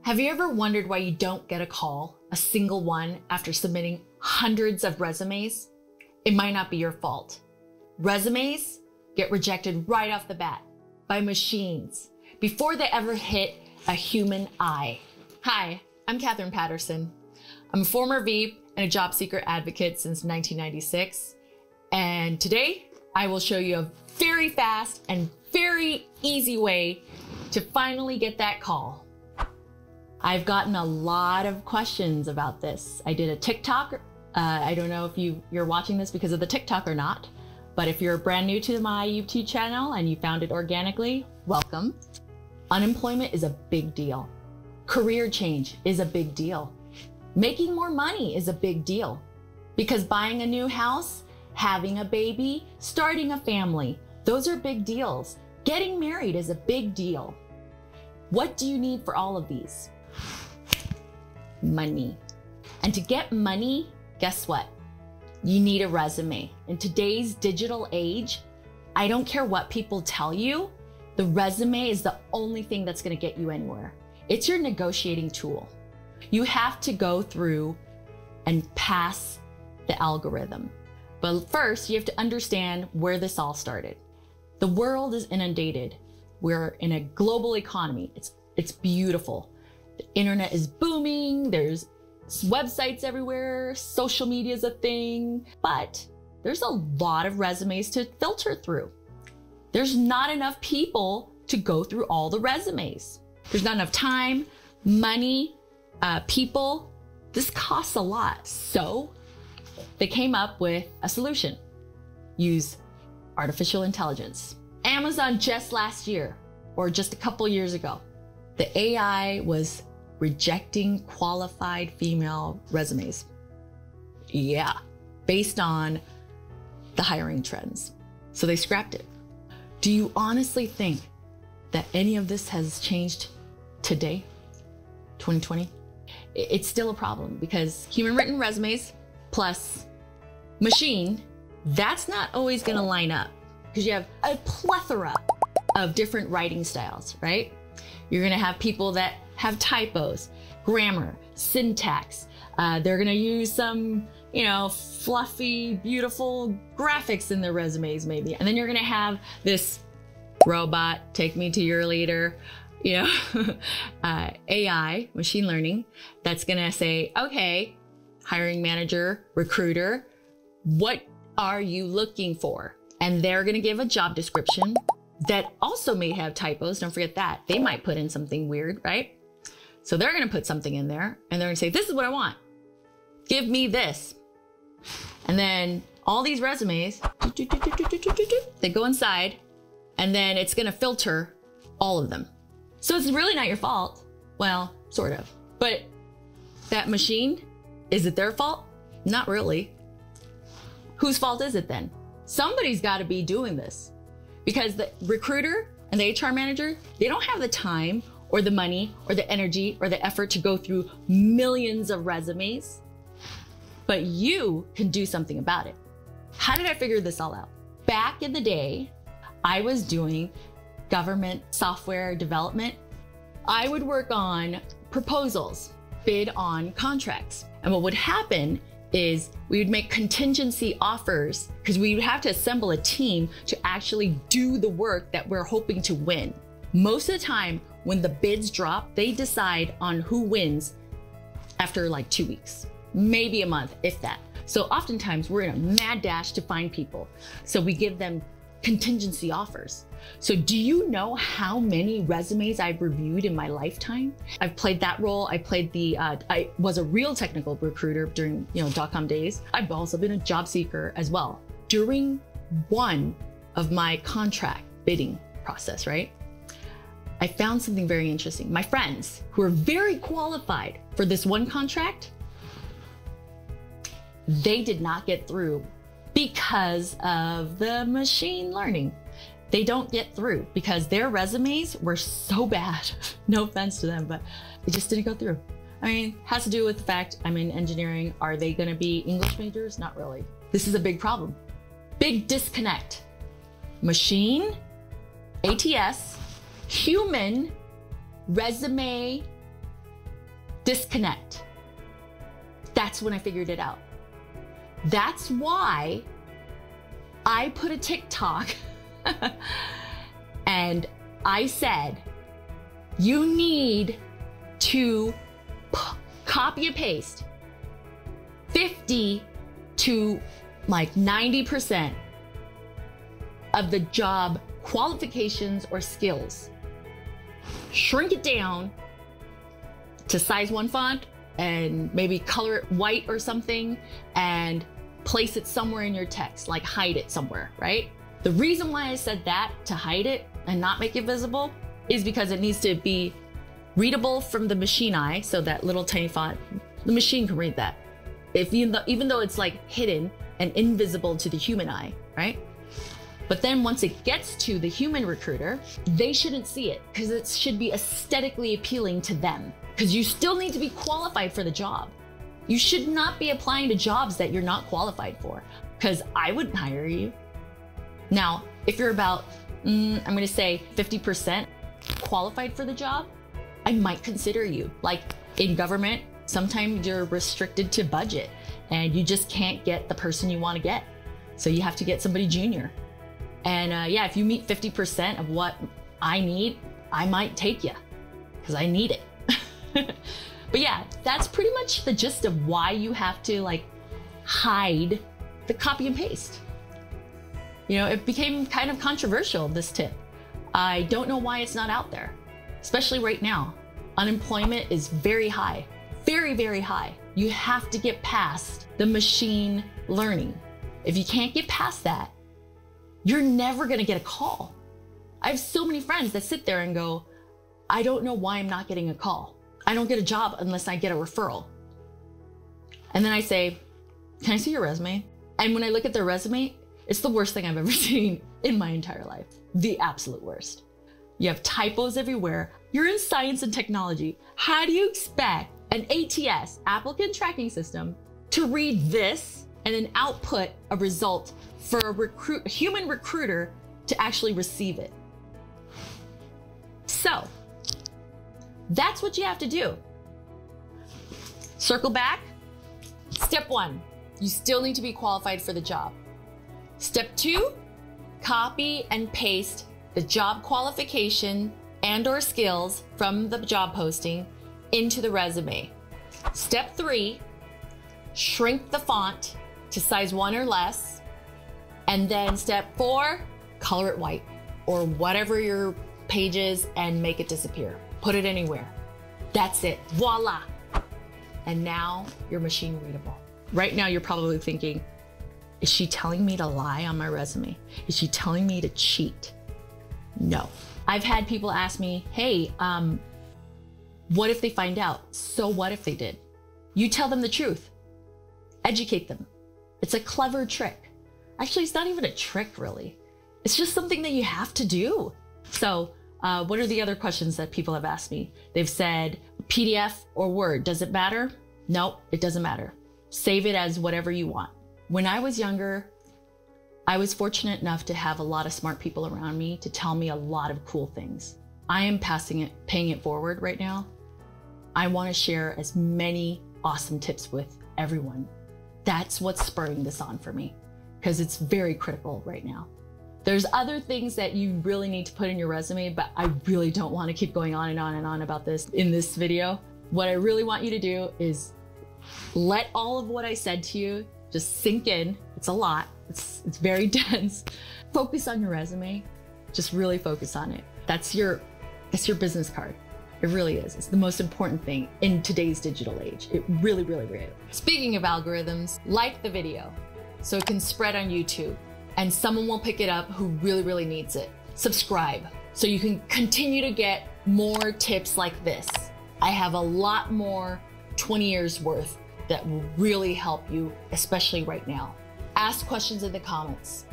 Have you ever wondered why you don't get a call, a single one, after submitting hundreds of resumes? It might not be your fault. Resumes get rejected right off the bat by machines before they ever hit a human eye. Hi, I'm Catherine Patterson. I'm a former VEEP and a job seeker advocate since 1996. And today I will show you a very fast and very easy way to finally get that call. I've gotten a lot of questions about this. I did a TikTok. I don't know if you're watching this because of the TikTok or not, but if you're brand new to my YouTube channel and you found it organically, welcome. Unemployment is a big deal. Career change is a big deal. Making more money is a big deal because buying a new house, having a baby, starting a family, those are big deals. Getting married is a big deal. What do you need for all of these? Money. And to get money, guess what? You need a resume. In today's digital age, I don't care what people tell you, the resume is the only thing that's gonna get you anywhere. It's your negotiating tool. You have to go through and pass the algorithm. But first, you have to understand where this all started. The world is inundated. We're in a global economy. It's beautiful. The internet is booming. There's websites everywhere. Social media is a thing, but there's a lot of resumes to filter through. There's not enough people to go through all the resumes. There's not enough time, money, people. This costs a lot. So they came up with a solution. Use artificial intelligence. Amazon just last year, or just a couple years ago, the AI was rejecting qualified female resumes. Yeah, based on the hiring trends. So they scrapped it. Do you honestly think that any of this has changed today, 2020? It's still a problem because human written resumes plus machine, that's not always gonna line up because you have a plethora of different writing styles, right? You're gonna have people that have typos, grammar, syntax. They're gonna use some, fluffy, beautiful graphics in their resumes maybe. And then you're gonna have this robot, take me to your leader, AI, machine learning, that's gonna say, okay, hiring manager, recruiter, what are you looking for? And they're gonna give a job description that also may have typos. Don't forget that. They might put in something weird, right? So they're gonna put something in there and they're gonna say, this is what I want. Give me this. And then all these resumes, they go inside and then it's gonna filter all of them. So it's really not your fault. Well, sort of. But that machine, is it their fault? Not really. Whose fault is it then? Somebody's gotta be doing this because the recruiter and the HR manager, they don't have the time or the money or the energy or the effort to go through millions of resumes, but you can do something about it. How did I figure this all out? Back in the day, I was doing government software development. I would work on proposals, bid on contracts. And what would happen is we would make contingency offers because we would have to assemble a team to actually do the work that we're hoping to win. Most of the time when the bids drop, they decide on who wins after like 2 weeks, maybe a month, if that. So oftentimes we're in a mad dash to find people. So we give them contingency offers. So do you know how many resumes I've reviewed in my lifetime? I've played that role. I played I was a real technical recruiter during, .com days. I've also been a job seeker as well. During one of my contract bidding process, right? I found something very interesting. My friends who are very qualified for this one contract, they did not get through because of the machine learning. They don't get through because their resumes were so bad. No offense to them, but it just didn't go through. I mean, has to do with the fact I'm in engineering. Are they gonna be English majors? Not really. This is a big problem. Big disconnect. Machine, ATS, human, resume, disconnect. That's when I figured it out. That's why I put a TikTok and I said, you need to copy and paste 50 to like 90% of the job qualifications or skills. Shrink it down to size 1 font and maybe color it white or something and place it somewhere in your text, like hide it somewhere, right? The reason why I said that, to hide it and not make it visible, is because it needs to be readable from the machine eye, so that little tiny font, the machine can read that. Even though it's like hidden and invisible to the human eye, right? But then once it gets to the human recruiter, they shouldn't see it because it should be aesthetically appealing to them, because you still need to be qualified for the job. You should not be applying to jobs that you're not qualified for, because I wouldn't hire you. Now, if you're about, I'm gonna say 50% qualified for the job, I might consider you. Like in government, sometimes you're restricted to budget and you just can't get the person you want to get. So you have to get somebody junior. And yeah, if you meet 50% of what I need, I might take you because I need it. But yeah, that's pretty much the gist of why you have to like hide the copy and paste. You know, it became kind of controversial, this tip. I don't know why it's not out there, especially right now. Unemployment is very high, very, very high. You have to get past the machine learning. If you can't get past that, you're never gonna get a call. I have so many friends that sit there and go, I don't know why I'm not getting a call. I don't get a job unless I get a referral. And then I say, can I see your resume? And when I look at their resume, it's the worst thing I've ever seen in my entire life. The absolute worst. You have typos everywhere. You're in science and technology. How do you expect an ATS, applicant tracking system, to read this and then output a result for a human recruiter to actually receive it? So that's what you have to do. Circle back. Step 1, you still need to be qualified for the job. Step 2, copy and paste the job qualification and/or skills from the job posting into the resume. Step 3, shrink the font to size 1 or less. And then step 4, color it white or whatever your page is and make it disappear. Put it anywhere. That's it. Voila. And now you're machine readable. Right now you're probably thinking, is she telling me to lie on my resume? Is she telling me to cheat? No. I've had people ask me, hey, what if they find out? So what if they did? You tell them the truth. Educate them. It's a clever trick. Actually, it's not even a trick, really. It's just something that you have to do. So what are the other questions that people have asked me? They've said, PDF or Word, does it matter? No, it doesn't matter. Save it as whatever you want. When I was younger, I was fortunate enough to have a lot of smart people around me to tell me a lot of cool things. I am paying it forward right now. I want to share as many awesome tips with everyone. That's what's spurring this on for me, because it's very critical right now. There's other things that you really need to put in your resume, but I really don't want to keep going on and on and on about this in this video. What I really want you to do is let all of what I said to you just sink in. It's a lot. It's very dense. Focus on your resume. Just really focus on it. That's your business card. It really is. It's the most important thing in today's digital age. It really, really, really is. Speaking of algorithms, like the video so it can spread on YouTube and someone will pick it up who really, really needs it. Subscribe so you can continue to get more tips like this. I have a lot more 20 years worth that will really help you, especially right now. Ask questions in the comments.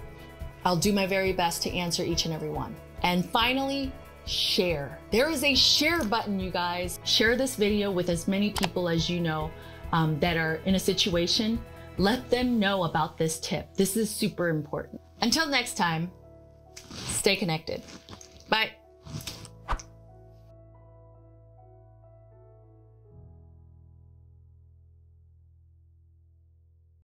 I'll do my very best to answer each and every one. And finally, share. There is a share button, you guys. Share this video with as many people as you know that are in a situation. Let them know about this tip. This is super important. Until next time, stay connected. Bye.